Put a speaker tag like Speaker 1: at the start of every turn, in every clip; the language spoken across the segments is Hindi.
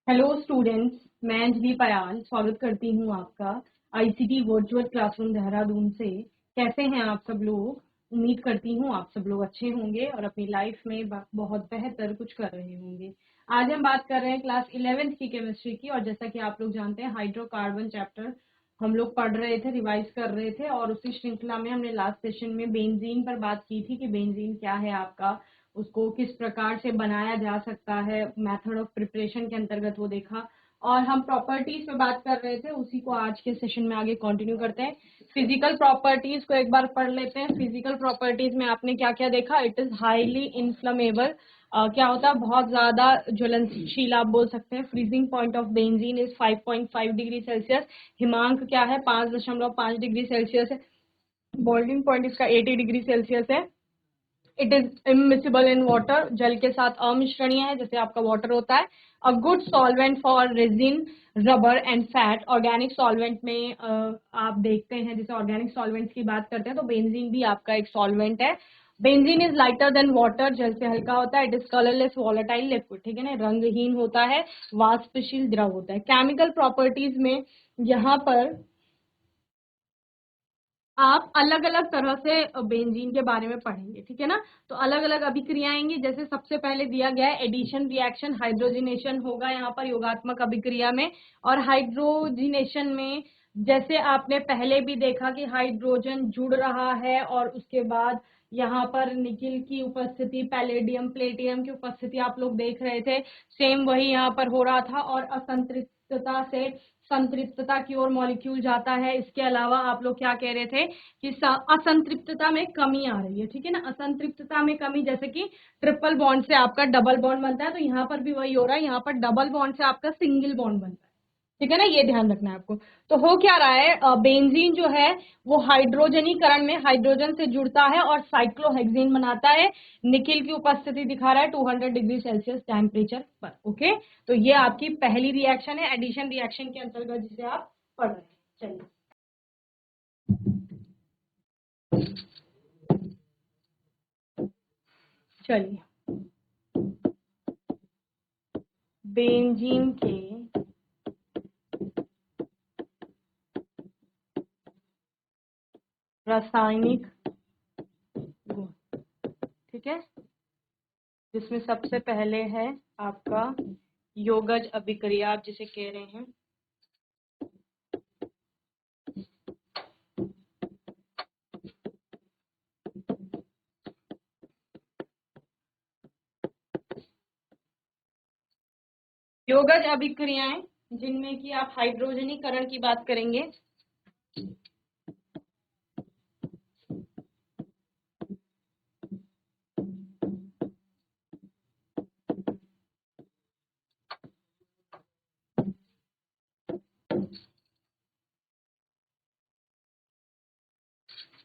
Speaker 1: हेलो स्टूडेंट्स, मैं अंजलि पयाल स्वागत करती हूँ आपका आईसीटी वर्चुअल क्लासरूम देहरादून से। कैसे हैं आप सब लोग? उम्मीद करती हूँ आप सब लोग अच्छे होंगे और अपनी लाइफ में बहुत बेहतर कुछ कर रहे होंगे। आज हम बात कर रहे हैं क्लास 11th की केमिस्ट्री की, और जैसा कि आप लोग जानते हैं हाइड्रोकार्बन चैप्टर हम लोग पढ़ रहे थे, रिवाइज कर रहे थे, और उसी श्रृंखला में हमने लास्ट सेशन में बेंजीन पर बात की थी कि बेंजीन क्या है आपका, उसको किस प्रकार से बनाया जा सकता है, मेथड ऑफ प्रिपरेशन के अंतर्गत वो देखा। और हम प्रॉपर्टीज पे बात कर रहे थे, उसी को आज के सेशन में आगे कंटिन्यू करते हैं। फिजिकल प्रॉपर्टीज को एक बार पढ़ लेते हैं। फिजिकल प्रॉपर्टीज में आपने क्या क्या देखा? It is highly inflammable. क्या होता है? बहुत ज्यादा ज्वलनशील आप बोल सकते हैं। Freezing point of benzene is 5.5 degree Celsius. हिमांक क्या है? 5.5 डिग्री सेल्सियस है। बॉइलिंग पॉइंट इसका 80 डिग्री सेल्सियस है। It is immiscible in water, जल के साथ अमिश्रणीय है, जैसे आपका वाटर होता है। A good solvent for resin, rubber and fat. Organic solvent में आप देखते हैं, जैसे ऑर्गेनिक सॉल्वेंट्स की बात करते हैं तो बेंजीन भी आपका एक सॉल्वेंट है। Benzene is lighter than water, जल से हल्का होता है। It is colourless volatile liquid, ठीक है ना, रंगहीन होता है, वाष्पशील द्रव होता है। केमिकल प्रॉपर्टीज में यहाँ पर आप अलग अलग तरह से बेंजीन के बारे में पढ़ेंगे, ठीक है ना। तो अलग अलग अभिक्रिया आएंगी। जैसे सबसे पहले दिया गया है एडिशन रिएक्शन, हाइड्रोजिनेशन होगा यहाँ पर योगात्मक अभिक्रिया में। और हाइड्रोजिनेशन में जैसे आपने पहले भी देखा कि हाइड्रोजन जुड़ रहा है और उसके बाद यहाँ पर निकिल की उपस्थिति, पैलेडियम प्लेटियम की उपस्थिति आप लोग देख रहे थे। सेम वही यहाँ पर हो रहा था। और असंतृप्तता से संतृप्तता की ओर मॉलिक्यूल जाता है। इसके अलावा आप लोग क्या कह रहे थे कि असंतृप्तता में कमी आ रही है, ठीक है ना। असंतृप्तता में कमी, जैसे कि ट्रिपल बॉन्ड से आपका डबल बॉन्ड बनता है, तो यहाँ पर भी वही हो रहा है। यहाँ पर डबल बॉन्ड से आपका सिंगल बॉन्ड बनता है, ठीक है ना, ये ध्यान रखना है आपको। तो हो क्या रहा है, बेंजीन जो है वो हाइड्रोजनीकरण में हाइड्रोजन से जुड़ता है और साइक्लोहेक्सेन बनाता है। निकिल की उपस्थिति दिखा रहा है 200 डिग्री सेल्सियस टेम्परेचर पर। ओके, तो ये आपकी पहली रिएक्शन है एडिशन रिएक्शन के अंतर्गत, जिसे आप पढ़ रहे हैं। चलिए बेंजीन के रासायनिक गुण, ठीक है, जिसमें सबसे पहले है आपका योगज अभिक्रिया, आप जिसे कह रहे हैं। योगज अभिक्रियाएं जिनमें कि आप हाइड्रोजनीकरण की बात करेंगे।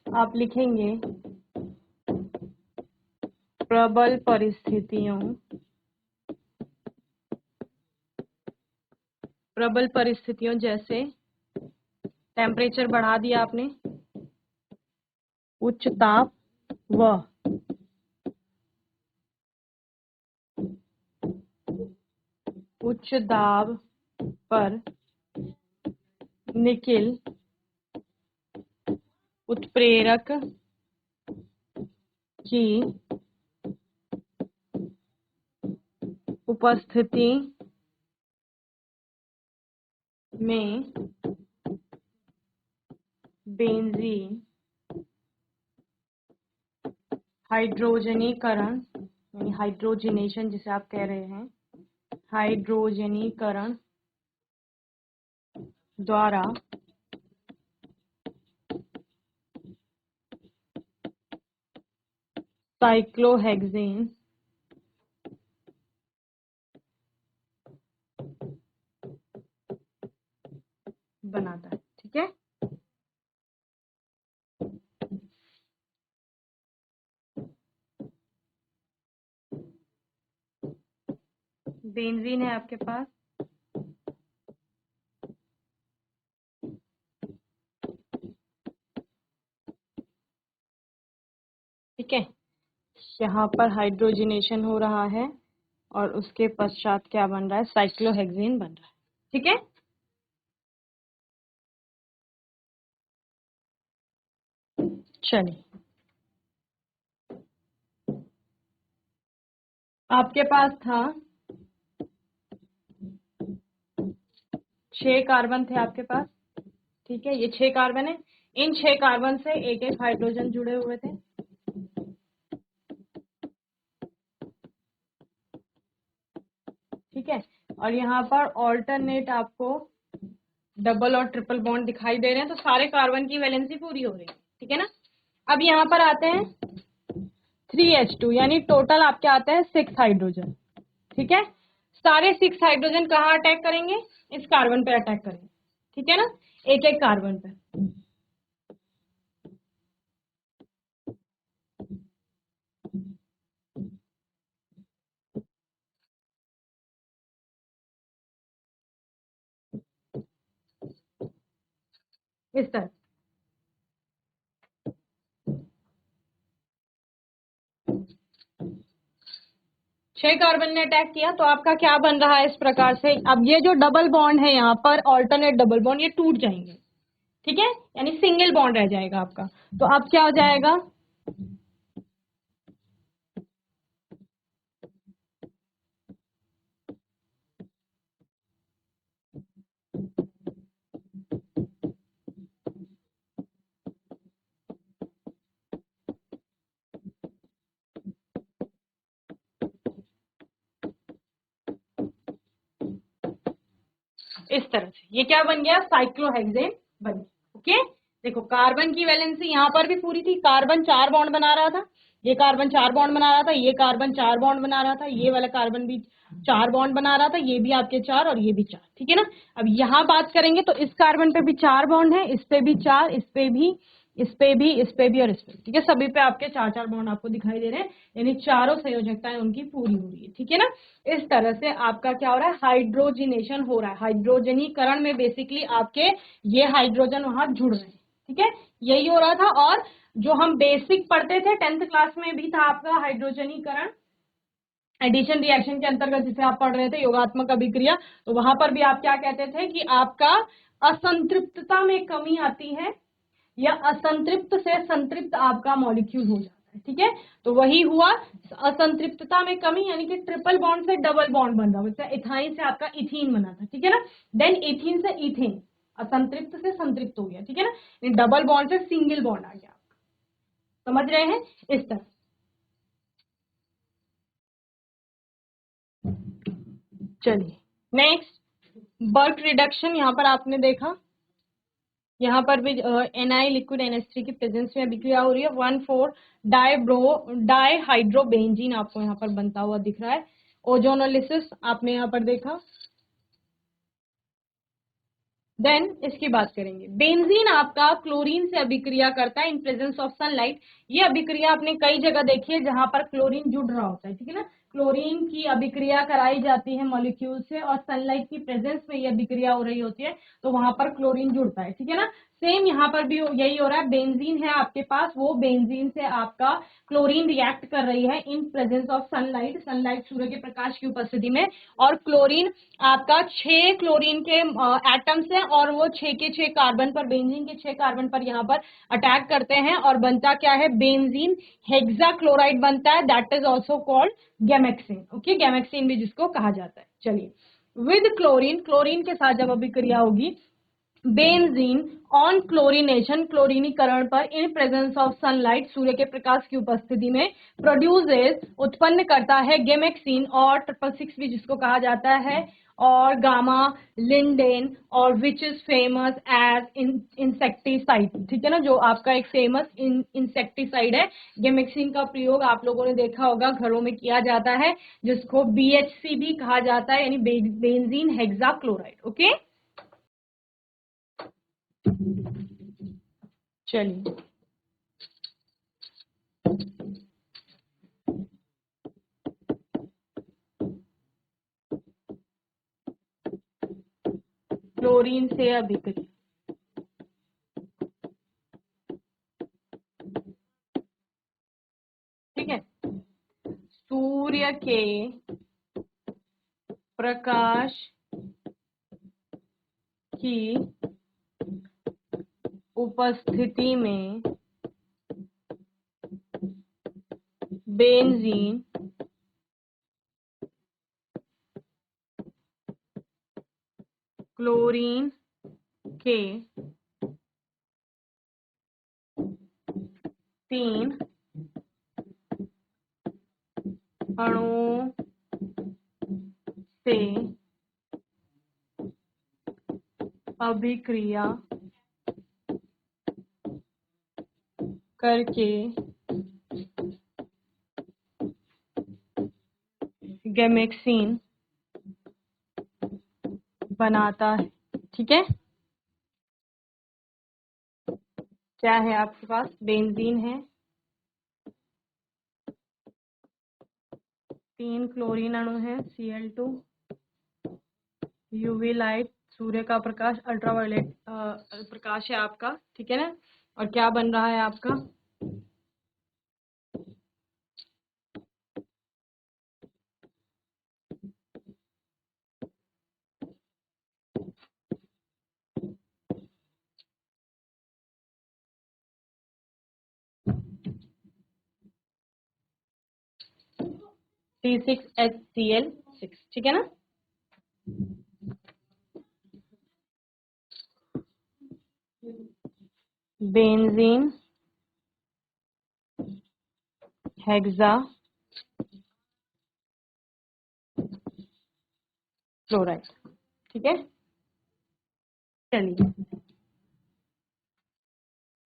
Speaker 1: आप लिखेंगे प्रबल परिस्थितियों जैसे टेम्परेचर बढ़ा दिया आपने, उच्च ताप व उच्च दाब पर निकिल उत्प्रेरक की उपस्थिति में बेंजीन हाइड्रोजनीकरण यानी हाइड्रोजनेशन जिसे आप कह रहे हैं, हाइड्रोजनीकरण द्वारा साइक्लोहेक्सेन बनाता है, ठीक है। बेंजीन है आपके पास, ठीक है। यहाँ पर हाइड्रोजनेशन हो रहा है और उसके पश्चात क्या बन रहा है, साइक्लोहेक्सेन बन रहा है। ठीक है, चलिए आपके पास था 6 कार्बन थे आपके पास। ठीक है, ये 6 कार्बन है। इन 6 कार्बन से एक एक हाइड्रोजन जुड़े हुए थे। ठीक है, और यहाँ पर ऑल्टरनेट आपको डबल और ट्रिपल बॉन्ड दिखाई दे रहे हैं, तो सारे कार्बन की वैलेंसी पूरी हो रही है। ठीक है ना। अब यहाँ पर आते हैं 3H2, यानी टोटल आपके आते हैं 6 हाइड्रोजन। ठीक है, सारे 6 हाइड्रोजन कहाँ अटैक करेंगे, इस कार्बन पे अटैक करेंगे। ठीक है ना, एक एक कार्बन पे। इस तरह 6 कार्बन ने अटैक किया, तो आपका क्या बन रहा है इस प्रकार से। अब ये जो डबल बॉन्ड है यहाँ पर, ऑल्टरनेट डबल बॉन्ड, ये टूट जाएंगे। ठीक है, यानी सिंगल बॉन्ड रह जाएगा आपका। तो अब क्या हो जाएगा, इस तरह से ये क्या बन गया, साइक्लोहेक्सेन बन गया। ओके, देखो कार्बन की वैलेंसी यहाँ पर भी पूरी थी। कार्बन 4 बॉन्ड बना रहा था, ये कार्बन 4 बॉन्ड बना रहा था, ये कार्बन 4 बॉन्ड बना रहा था, ये वाला कार्बन भी 4 बॉन्ड बना रहा था, ये भी आपके 4 और ये भी 4। ठीक है ना। अब यहाँ बात करेंगे तो इस कार्बन पे भी 4 बॉन्ड है, इस पे भी 4, इस पे भी, इस पे भी, इस पे भी और इस पे। ठीक है, सभी पे आपके 4 4 बॉन्ड आपको दिखाई दे रहे हैं, यानी चारों संयोजकताएं उनकी पूरी हो रही है। ठीक है ना। इस तरह से आपका क्या हो रहा है, हाइड्रोजिनेशन हो रहा है। हाइड्रोजनीकरण में बेसिकली आपके ये हाइड्रोजन वहां जुड़ रहे हैं। ठीक है, यही हो रहा था। और जो हम बेसिक पढ़ते थे 10th क्लास में भी था आपका हाइड्रोजनीकरण, एडिशन रिएक्शन के अंतर्गत जिसे आप पढ़ रहे थे, योगात्मक अभिक्रिया। तो वहां पर भी आप क्या कहते थे कि आपका असंतृप्तता में कमी आती है, या असंतृप्त से संतृप्त आपका मॉलिक्यूल हो जाता है। ठीक है, तो वही हुआ, असंतृप्तता में कमी, यानी कि ट्रिपल बॉन्ड से डबल बॉन्ड बन रहा है। इथाइन से आपका इथीन बना था। ठीक है ना, देन इथीन से इथेन, असंतृप्त से संतृप्त हो गया। ठीक है ना, डबल बॉन्ड से सिंगल बॉन्ड आ गया। समझ रहे हैं इस तरह। चलिए नेक्स्ट, बल्क रिडक्शन। यहाँ पर आपने देखा, यहाँ पर भी एनआई लिक्विड NH3 की प्रेजेंस में अभिक्रिया हो रही है। 1,4 डाइहाइड्रोबेंजीन आपको यहाँ पर बनता हुआ दिख रहा है। ओजोनोलिसिस आपने यहाँ पर देखा। देन इसकी बात करेंगे, बेंजीन आपका क्लोरीन से अभिक्रिया करता है इन प्रेजेंस ऑफ सनलाइट। ये अभिक्रिया आपने कई जगह देखी है जहां पर क्लोरीन जुड़ रहा होता है। ठीक है ना, क्लोरीन की अभिक्रिया कराई जाती है मॉलिक्यूल से, और सनलाइट की प्रेजेंस में ये अभिक्रिया हो रही होती है, तो वहां पर क्लोरीन जुड़ता है। ठीक है ना, सेम यहाँ पर भी यही हो रहा है। बेंजीन है आपके पास, वो बेंजीन से आपका क्लोरीन रिएक्ट कर रही है in presence of sunlight, sunlight सूर्य के प्रकाश की उपस्थिति में। और क्लोरीन आपका 6 क्लोरीन के एटम्स हैं, और वो 6 के 6 कार्बन पर, बेंजीन के 6 कार्बन पर यहाँ पर अटैक करते हैं, और बनता क्या है, बेंजीन हेक्साक्लोराइड बनता है। That is also called gammexane. Okay, gammexane भी जिसको कहा जाता है। चलिए, विद क्लोरीन, क्लोरीन के साथ जब अभिक्रिया होगी, बेंजीन ऑन क्लोरीनेशन, क्लोरीनीकरण पर, इन प्रेजेंस ऑफ सनलाइट, सूर्य के प्रकाश की उपस्थिति में, प्रोड्यूसेस उत्पन्न करता है गेमेक्सिन, और 666 भी जिसको कहा जाता है, और गामा लिंडेन, और which is famous as insecticide. ठीक है ना, जो आपका एक फेमस इंसेक्टिसाइड है। गेमेक्सिन का प्रयोग आप लोगों ने देखा होगा घरों में किया जाता है, जिसको BHC भी कहा जाता है, यानी बेंजीन हेक्साक्लोराइड। ओके, चलिए क्लोरीन से अभिक्रिया। ठीक है, सूर्य के प्रकाश की उपस्थिति में बेंजीन क्लोरीन के 3 अणुओं से अभिक्रिया करके गैमेक्सीन बनाता है। ठीक है, क्या है आपके पास? बेंजीन है, 3 क्लोरीन अणु है Cl2, यूवी लाइट सूर्य का प्रकाश, अल्ट्रावायलेट प्रकाश है आपका। ठीक है ना, और क्या बन रहा है आपका? C6HCl6। ठीक है ना, बेंजीन हेक्सा क्लोराइड। ठीक है, चलिए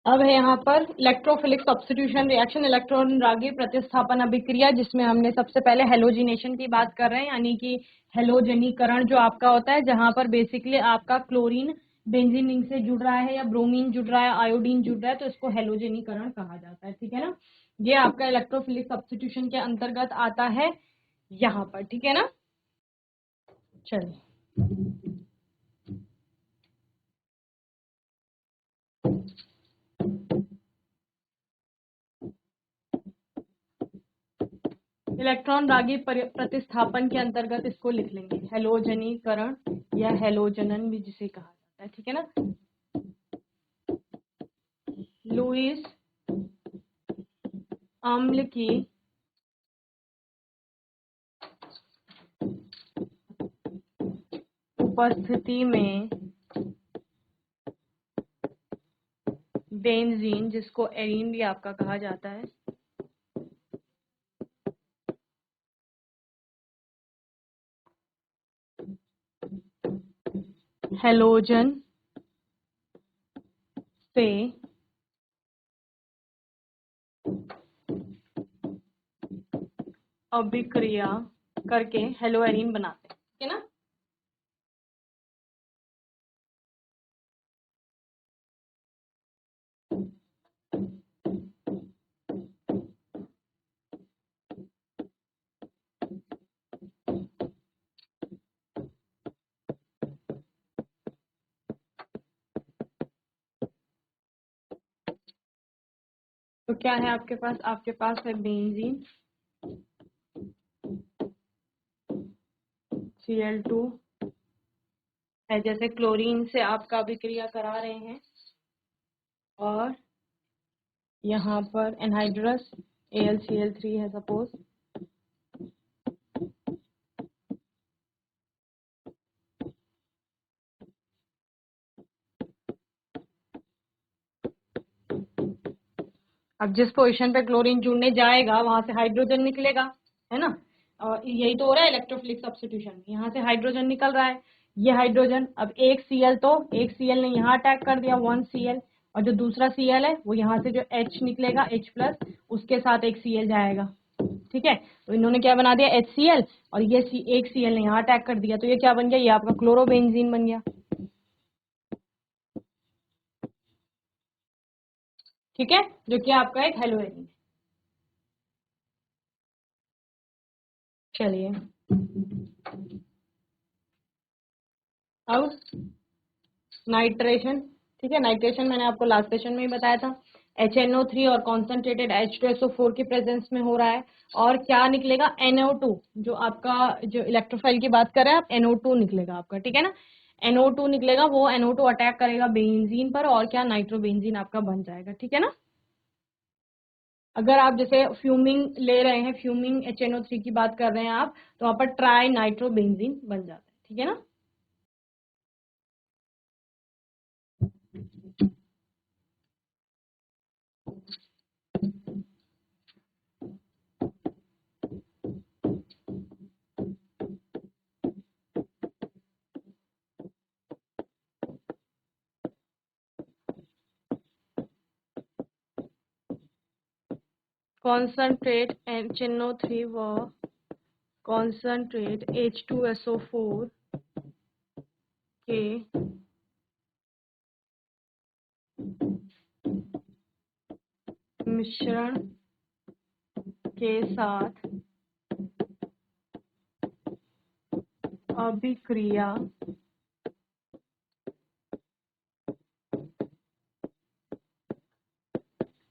Speaker 1: अब है यहाँ पर इलेक्ट्रोफिलिक सब्स्टिट्यूशन रिएक्शन, इलेक्ट्रॉन रागी प्रतिस्थापन अभिक्रिया, जिसमें हमने सबसे पहले हेलोजिनेशन की बात कर रहे हैं, यानी कि हेलोजनीकरण जो आपका होता है, जहां पर बेसिकली आपका क्लोरीन बेंजीन रिंग से जुड़ रहा है या ब्रोमीन जुड़ रहा है, आयोडीन जुड़ रहा है, तो इसको हेलोजनीकरण कहा जाता है। ठीक है ना, ये आपका इलेक्ट्रोफिलिक सब्स्टिट्यूशन के अंतर्गत आता है यहाँ पर। ठीक है ना, चलिए इलेक्ट्रॉन रागी प्रतिस्थापन के अंतर्गत इसको लिख लेंगे, हेलोजनीकरण या हेलोजनन भी जिसे कहा जाता है। ठीक है ना, लुईस अम्ल की उपस्थिति में बेंजीन, जिसको एरीन भी आपका कहा जाता है, हेलोजन से अभिक्रिया करके हेलोएरीन बनाते हैं। ठीक है ना, तो क्या है आपके पास? आपके पास है बेंजीन Cl2 है, जैसे क्लोरीन से आपका अभिक्रिया करा रहे हैं, और यहाँ पर एनहाइड्रस AlCl3 है सपोज, अब जिस पोजीशन पे क्लोरीन जुड़ने जाएगा वहां से हाइड्रोजन निकलेगा, है ना, और यही तो हो रहा है इलेक्ट्रोफिलिक सब्स्टिट्यूशन, यहाँ से हाइड्रोजन निकल रहा है, ये हाइड्रोजन, अब एक Cl, तो एक Cl ने यहाँ अटैक कर दिया 1Cl, और जो दूसरा Cl है वो यहाँ से जो H निकलेगा H+, उसके साथ एक Cl जाएगा। ठीक है, तो इन्होंने क्या बना दिया HCl, और ये एक Cl ने यहाँ अटैक कर दिया, तो ये क्या बन गया? ये आपका क्लोरोबेंजीन बन गया। ठीक है, जो कि आपका एक हेलोएरीन है। चलिए अब नाइट्रेशन। ठीक है, नाइट्रेशन मैंने आपको लास्ट सेशन में ही बताया था। HNO3 और कॉन्सेंट्रेटेड H2SO4 के प्रेजेंस में हो रहा है, और क्या निकलेगा, NO2, जो आपका जो इलेक्ट्रोफाइल की बात कर रहे हैं आप, NO2 निकलेगा आपका, ठीक है ना। NO2 निकलेगा, वो NO2 अटैक करेगा बेंजीन पर और क्या, नाइट्रोबेंजीन आपका बन जाएगा, ठीक है ना। अगर आप जैसे फ्यूमिंग ले रहे हैं, फ्यूमिंग HNO3 की बात कर रहे हैं आप, तो वहां पर ट्राई नाइट्रोबेंजीन बन जाता है, ठीक है ना। concentrate HNO3 व concentrate H2SO4 के मिश्रण के साथ अभिक्रिया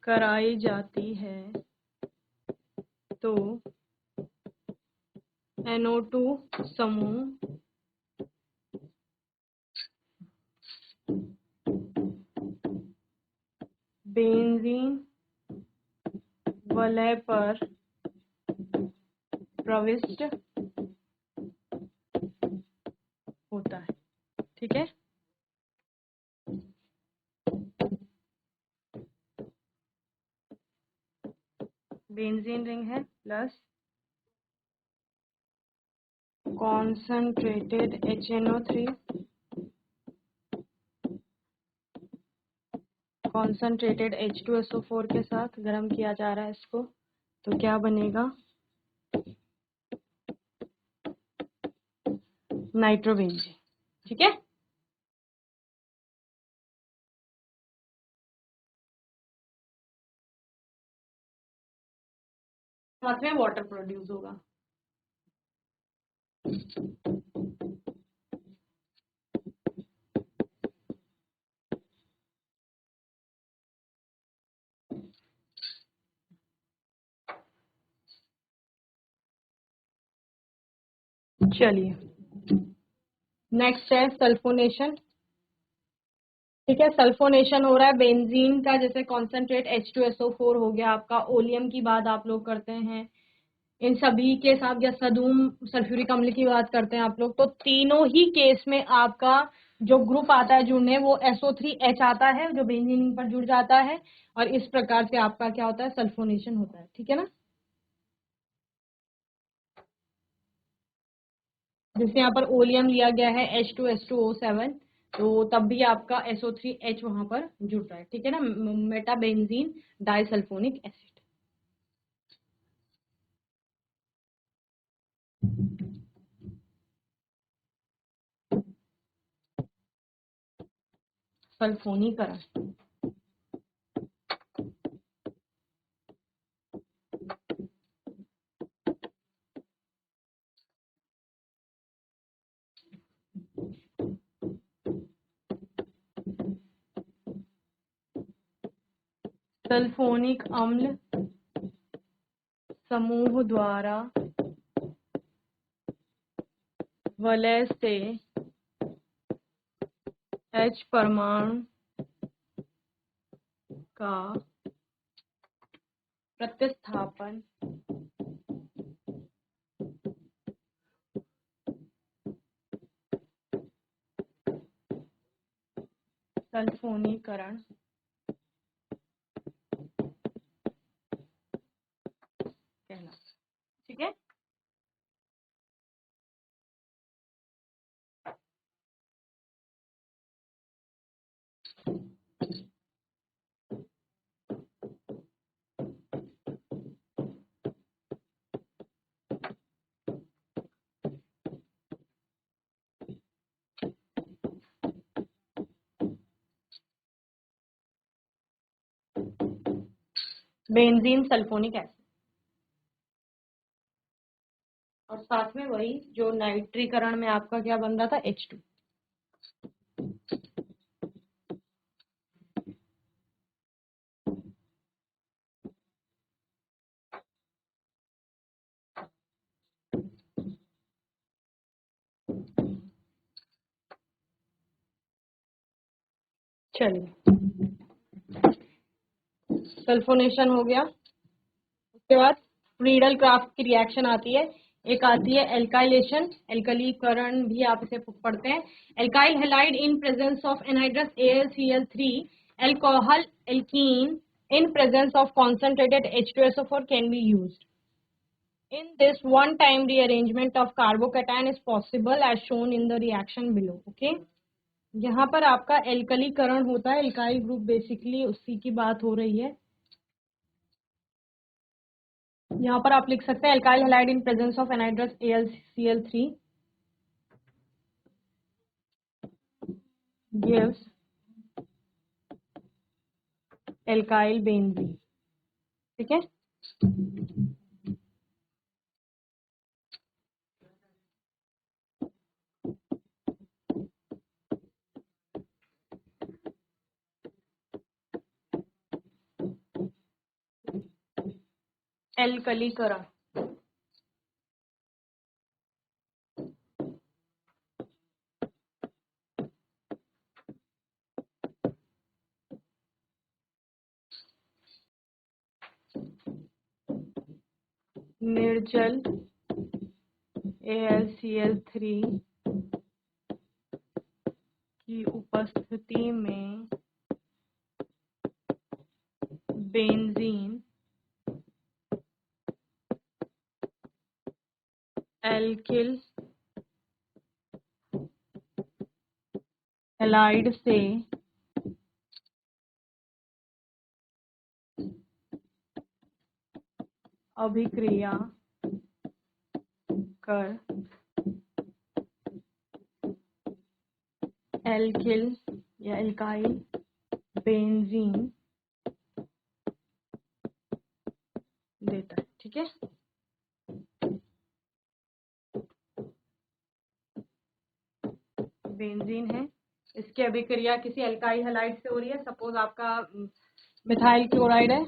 Speaker 1: कराई जाती है तो NO2 समूह बेंजीन वलय पर प्रविष्ट होता है, ठीक है। बेंजीन रिंग है plus concentrated HNO3, concentrated H2SO4 के साथ गर्म किया जा रहा है इसको, तो क्या बनेगा, नाइट्रोबेंजीन, ठीक है। साथ में वाटर प्रोड्यूस होगा। चलिए नेक्स्ट है सल्फोनेशन, ठीक है। सल्फोनेशन हो रहा है बेंजीन का, जैसे कॉन्सेंट्रेट H2SO4 हो गया आपका, ओलियम की बात आप लोग करते हैं, इन सभी के साथ, या सदूम सल्फ्यूरिक अम्ल की बात करते हैं आप लोग, तो तीनों ही केस में आपका जो ग्रुप आता है जुड़ने, वो SO3H आता है जो बेंजीन पर जुड़ जाता है, और इस प्रकार से आपका क्या होता है, सल्फोनेशन होता है, ठीक है ना। जैसे यहाँ पर ओलियम लिया गया है H2S2O7, तो तब भी आपका SO3H वहां पर जुड़ रहा है, ठीक है ना, मेटाबेंजीन डाइसल्फोनिक एसिड। सल्फोनीकरण, सल्फोनिक अम्ल समूह द्वारा वलय से H परमाणु का प्रतिस्थापन सल्फोनीकरण कहलाता है, ठीक है। बेंजीन सल्फोनिक एसिड, और साथ में वही जो नाइट्रीकरण में आपका क्या बन रहा था, H2। चलिए, सल्फोनेशन हो गया। उसके बाद फ्रीडल क्राफ्ट की रिएक्शन आती है। एक आती है एल्काइलेशन, एल्कलीकरण भी आप इसे पढ़ते हैं। Alkyl halide in presence of anhydrous AlCl3, alcohol alkene in presence of concentrated H2SO4 can be used. In this, one-time rearrangement of carbocation is possible as shown in the reaction below. Okay? यहाँ पर आपका एल्कलीकरण होता है, एल्काइल ग्रुप बेसिकली उसी की बात हो रही है। यहाँ पर आप लिख सकते हैं alkyl halide in presence of anhydrous AlCl3 gives alkyl benzene. ठीक है, एल्कलीकरण। निर्जल AlCl3 की उपस्थिति में बेंजीन एल्किल हैलाइड से अभिक्रिया कर एल्किल या एल्काइल बेंजीन देता है। ठीक है, बेंजीन है, इसकी अभिक्रिया किसी एल्काइल हैलाइड से हो रही है। सपोज आपका मिथाइल क्लोराइड है,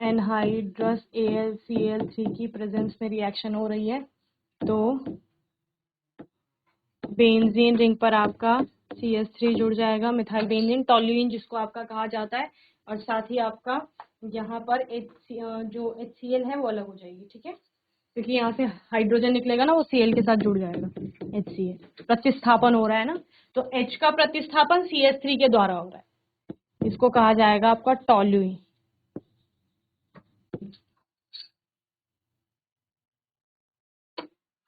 Speaker 1: एनहाइड्रस AlCl3 की प्रेजेंस में रिएक्शन हो रही है, तो बेंजीन रिंग पर आपका CH3 जुड़ जाएगा, मिथाइल बेंजीन, टोल्यूइन जिसको आपका कहा जाता है, और साथ ही आपका यहाँ पर जो HCl है वो अलग हो जाएगी। ठीक है, क्योंकि यहाँ से हाइड्रोजन निकलेगा ना, वो Cl के साथ जुड़ जाएगा, HCl प्रतिस्थापन हो रहा है ना, तो H का प्रतिस्थापन CH3 के द्वारा हो रहा है, इसको कहा जाएगा आपका टोल्यूइन।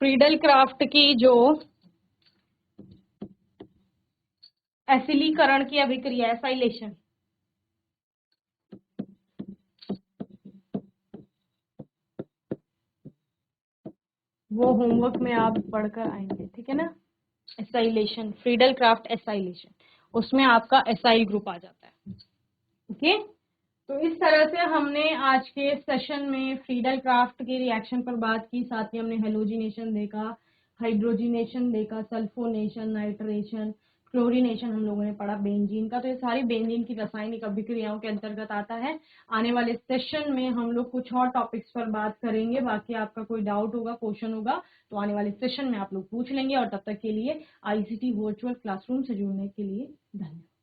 Speaker 1: फ्रीडल क्राफ्ट की जो एसिलीकरण की अभिक्रिया, एसाइलेशन, वो होमवर्क में आप पढ़कर आएंगे। ठीक है ना, एसाइलेशन, फ्रीडल क्राफ्ट एसाइलेशन, उसमें आपका एसाइल ग्रुप आ जाता है। ओके, तो इस तरह से हमने आज के सेशन में फ्रीडल क्राफ्ट के रिएक्शन पर बात की, साथ ही हमने हेलोजिनेशन देखा, हाइड्रोजिनेशन देखा, सल्फोनेशन, नाइट्रेशन, क्लोरीनेशन हम लोगों ने पढ़ा बेंजीन का। तो ये सारी बेंजीन की रासायनिक अभिक्रियाओं के अंतर्गत आता है। आने वाले सेशन में हम लोग कुछ और टॉपिक्स पर बात करेंगे। बाकी आपका कोई डाउट होगा, क्वेश्चन होगा, तो आने वाले सेशन में आप लोग पूछ लेंगे। और तब तक के लिए ICT वर्चुअल क्लासरूम से जुड़ने के लिए धन्यवाद।